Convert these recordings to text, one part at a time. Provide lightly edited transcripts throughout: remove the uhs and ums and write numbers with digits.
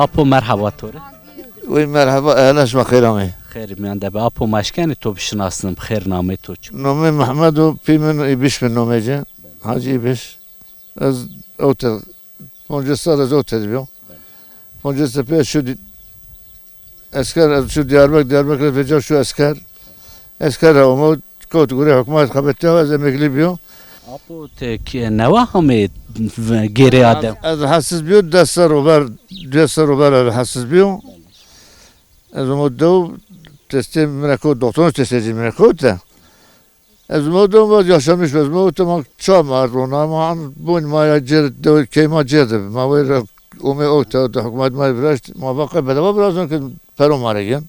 Apo merhaba tore. Ve merhaba, ehleş ve khirami. Xeyr miyan de apo maşkeni to bişnasım xeyr name to çu. Nome Mehmedu pimin ibiş min nomece. Hacı ibiş. Az otel. Poncesta az otel diyor. Poncesta pe şu esker şu Diyarbakır veca şu esker. Esker ama kategori hükümet kabette az emekli diyor. Apo te ki neva hame geri adem. Az hassiz diyor, desa rober hassiz diyor. Az umudum testim mekot doktor testim mekot da. Az umudum var yaşamış az umudum çam arona ama bun ma cer de kema cerdi ma ver ume ota da hükümet ma biraz ma baka bedava biraz ki perom maregen.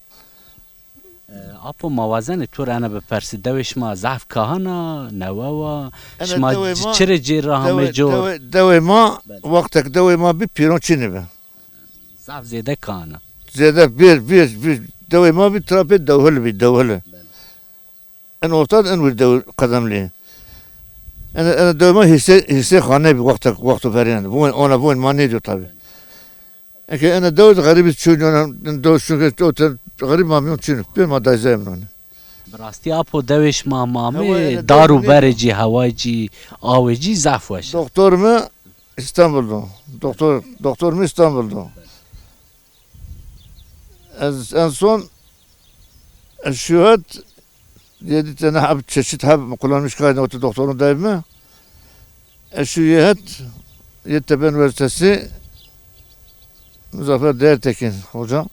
Apo mavazene tur ana be persi deviş ma zaf kahana neva şma çire cira hame jo. Devema vaktek devema bir piron çini be. Zaf zede kahana. Zede bir devema bir trapet devhel. En ortad en bir dev kademli. En devema hisse khane bir vaktu feriyan. Bu mani diyor tabi. Eki en dev garibi çocuğun dev çünkü otel garip mamyon çini. Bir madayzem onu. Rasti apo deviş ma mame daru bereci havayci aveci zaf vaş. Doktor mu İstanbul'da. Doktor mu İstanbul'da. En son şu hat 7 tane hap çeşit hap kullanmış kaydı o doktorun değil mi? Şu hat Yeditepe Üniversitesi Muzaffer Değertekin hocam.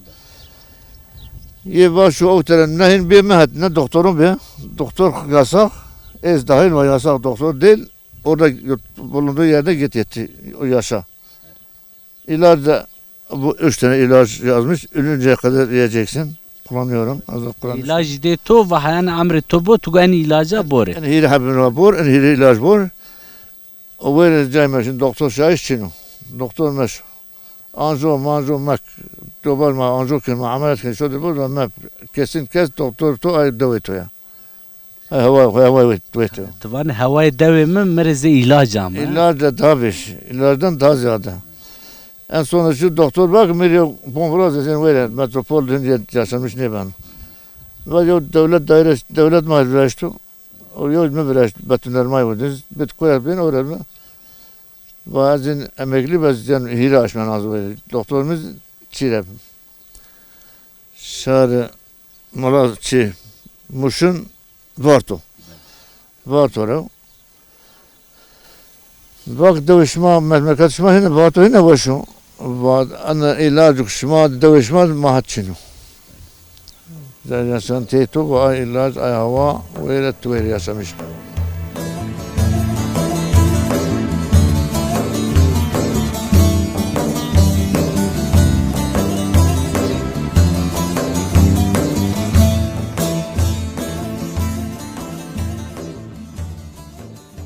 Ye şu otelin nehin bir mehet ne doktorun bir doktor yasak ez dahil ve yasak doktor değil orada bulunduğu yerde yetti o yaşa. İlaç da bu 3 tane ilaç yazmış. Ölünceye kadar yiyeceksin. Kullanıyorum. İlaç de to ve hayan amri to bu tu gani ilaca bore. En hiri habim bor, en hiri ilaç bor. O böyle caymışın doktor şahit çinu. Doktor meş. Manjo mek. Dobar ma anjo kin ma amelet kin şöyle bor ama kesin kes doktor to ay davet ya. Hava veto. Tavan havayı devemi mereze ilacam. İlaç da tabii. İlaçtan daha ziyade. En son şu doktor bak miriyor pompraz sen böyle metropol dünce yaşamış ne ben. Ve yo devlet mahallesi o yo mu biraz batınlar mayvuduz bit koyar ben öğrenme. Bazen emekli bazen hire açman lazım böyle. Doktorumuz çirep. Şarı Malatya Muş'un Varto. Varto. Bak dövüşme memleket şma yine Varto yine başım. أنا علاج شما دوشما ما هتشنو زي عشان تيتو وعلاج أي هوا ويلا توير يا سمش